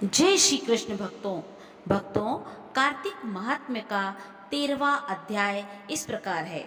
जय श्री कृष्ण भक्तों कार्तिक महात्म्य का 13वां अध्याय इस प्रकार है।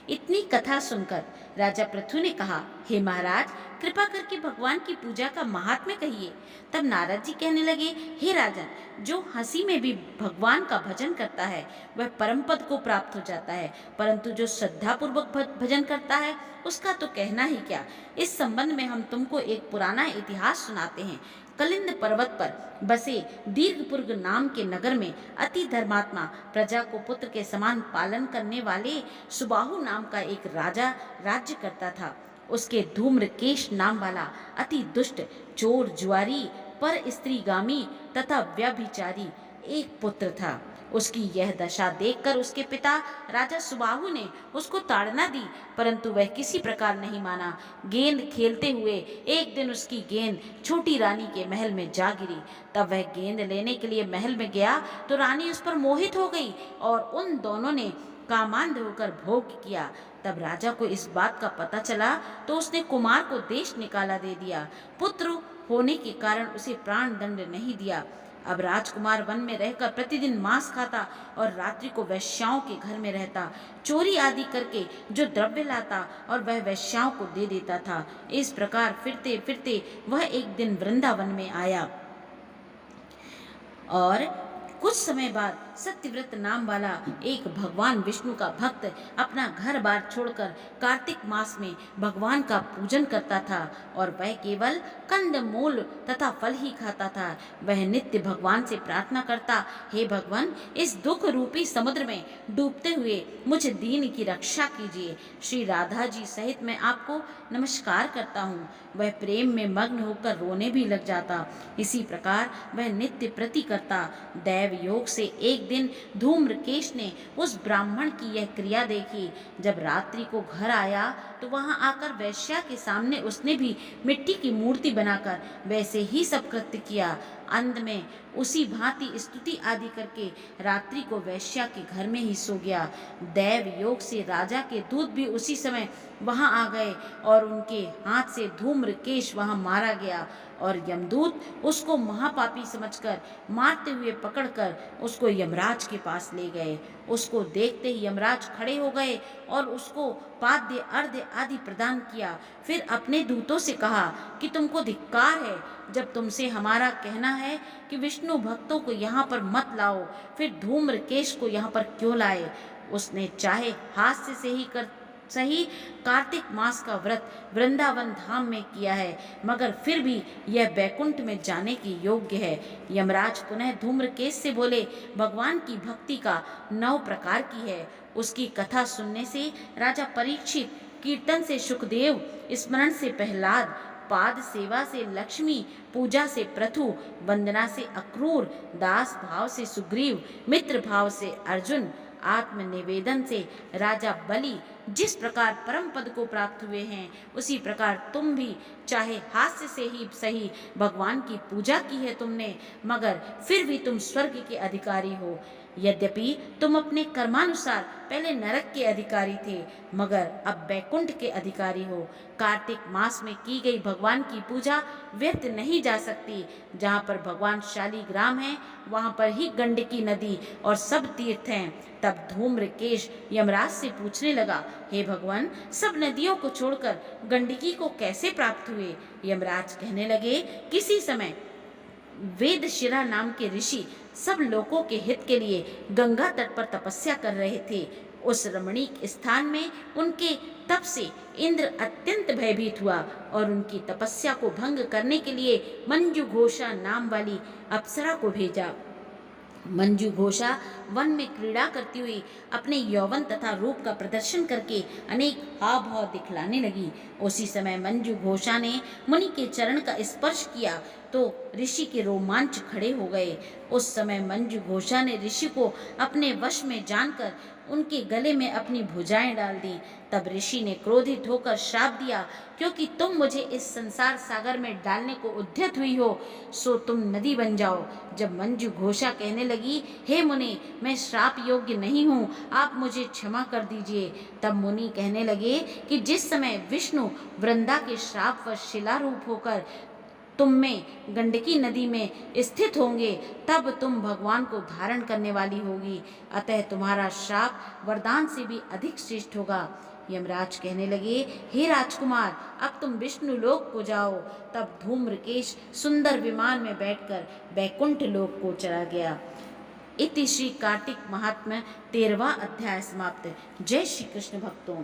इतनी कथा सुनकर राजा पृथु ने कहा, हे महाराज, कृपा करके भगवान की पूजा का महात्म्य कहिए। तब नारद जी कहने लगे, हे राजन, जो हंसी में भी भगवान का भजन करता है वह परम पद को प्राप्त हो जाता है, परंतु जो श्रद्धा पूर्वक भजन करता है उसका तो कहना ही क्या। इस संबंध में हम तुमको एक पुराना इतिहास सुनाते हैं। कलिंद पर्वत पर बसे दीर्घपुर नाम के नगर में अति धर्मात्मा, प्रजा को पुत्र के समान पालन करने वाले सुबाहु नाम का एक राजा राज्य करता था। उसके धूम्रकेश नाम वाला अति दुष्ट, चोर, जुआरी, पर स्त्रीगामी तथा व्यभिचारी एक पुत्र था। उसकी यह दशा देखकर उसके पिता राजा सुबाहु ने उसको ताड़ना दी, परंतु वह किसी प्रकार नहीं माना। गेंद खेलते हुए एक दिन उसकी गेंद छोटी रानी के महल में जा गिरी। तब वह गेंद लेने के लिए महल में गया तो रानी उस पर मोहित हो गई और उन दोनों ने कामांध होकर भोग किया। तब राजा को इस बात का पता चला तो उसने कुमार को देश निकाला दे दिया। पुत्र होने के कारण उसे प्राण दंड नहीं दिया। अब राजकुमार वन में रहकर प्रतिदिन मांस खाता और रात्रि को वैश्याओं के घर में रहता। चोरी आदि करके जो द्रव्य लाता और वह वैश्याओं को दे देता था। इस प्रकार फिरते फिरते वह एक दिन वृंदावन में आया और कुछ समय बाद सत्यव्रत नाम वाला एक भगवान विष्णु का भक्त अपना घर बार छोड़कर कार्तिक मास में भगवान का पूजन करता था और वह केवल कंद मूल तथा फल ही खाता था। वह नित्य भगवान से प्रार्थना करता, हे भगवान, इस दुख रूपी समुद्र में डूबते हुए मुझ दीन की रक्षा कीजिए। श्री राधा जी सहित मैं आपको नमस्कार करता हूँ। वह प्रेम में मग्न होकर रोने भी लग जाता। इसी प्रकार वह नित्य प्रति करता। दैव योग से एक दिन धूम्रकेश ने उस ब्राह्मण की यह क्रिया देखी। जब रात्रि को घर आया तो वहां आकर वैश्या के सामने उसने भी मिट्टी की मूर्ति बनाकर वैसे ही सब कृत्य किया। अंत में उसी भांति स्तुति आदि करके रात्रि को वैश्या के घर में ही सो गया। दैव योग से राजा के दूत भी उसी समय वहां आ गए और उनके हाथ से धूम्रकेश वहां मारा गया और यमदूत उसको महापापी समझकर मारते हुए पकड़कर उसको यमराज के पास ले गए। उसको देखते ही यमराज खड़े हो गए और उसको पाद्य अर्घ्य आदि प्रदान किया। फिर अपने दूतों से कहा कि तुमको धिक्कार है, जब तुमसे हमारा कहना है कि विष्णु भक्तों को यहाँ पर मत लाओ, फिर धूम्रकेश को यहाँ पर क्यों लाए। उसने चाहे हास्य से ही कर सही कार्तिक मास का व्रत वृंदावन धाम में किया है, मगर फिर भी यह बैकुंठ में जाने की योग्य है। यमराज पुनः धूम्रकेश से बोले, भगवान की भक्ति का 9 प्रकार की है। उसकी कथा सुनने से राजा परीक्षित, कीर्तन से सुखदेव, स्मरण से प्रहलाद, पाद सेवा से लक्ष्मी, पूजा से पृथु, वंदना से अक्रूर, दास भाव से सुग्रीव, मित्र भाव से अर्जुन, आत्म निवेदन से राजा बलि जिस प्रकार परम पद को प्राप्त हुए हैं, उसी प्रकार तुम भी चाहे हास्य से ही सही भगवान की पूजा की है तुमने, मगर फिर भी तुम स्वर्ग के अधिकारी हो। यद्यपि तुम अपने कर्मानुसार पहले नरक के अधिकारी थे, मगर अब बैकुंठ के अधिकारी हो। कार्तिक मास में की गई भगवान की पूजा व्यर्थ नहीं जा सकती। जहाँ पर भगवान शालीग्राम है वहाँ पर ही गंडकी नदी और सब तीर्थ हैं। तब धूम्रकेश यमराज से पूछने लगा, हे भगवान, सब नदियों को छोड़कर गंडकी को कैसे प्राप्त हुए। यमराज कहने लगे, किसी समय वेदशिरा नाम के ऋषि सब लोगों के हित के लिए गंगा तट पर तपस्या कर रहे थे। उस रमणीक स्थान में उनके तप से इंद्र अत्यंत भयभीत हुआ और उनकी तपस्या को भंग करने के लिए मंजू घोषा नाम वाली अप्सरा को भेजा। मंजू घोषा वन में क्रीड़ा करती हुई अपने यौवन तथा रूप का प्रदर्शन करके अनेक हाव भाव दिखलाने लगी। उसी समय मंजू घोषा ने मुनि के चरण का स्पर्श किया तो ऋषि के रोमांच खड़े हो गए। उस समय मंजू घोषा ने ऋषि को अपने वश में जानकर उनके गले में अपनी भुजाएं डाल दी। तब ऋषि ने क्रोधित होकर श्राप दिया, क्योंकि तुम मुझे इस संसार सागर में डालने को उद्यत हुई हो, सो तुम नदी बन जाओ। जब मंजू घोषा कहने लगी, हे मुनि, मैं श्राप योग्य नहीं हूँ, आप मुझे क्षमा कर दीजिए। तब मुनि कहने लगे कि जिस समय विष्णु वृंदा के श्राप व शिला रूप होकर तुम में गंडकी नदी में स्थित होंगे, तब तुम भगवान को धारण करने वाली होगी। अतः तुम्हारा श्राप वरदान से भी अधिक श्रेष्ठ होगा। यमराज कहने लगे, हे राजकुमार, अब तुम विष्णु लोक को जाओ। तब धूम्रकेश सुंदर विमान में बैठकर बैकुंठ लोक को चला गया। इति श्री कार्तिक महात्म्य 13वां अध्याय समाप्त। जय श्री कृष्ण भक्तों।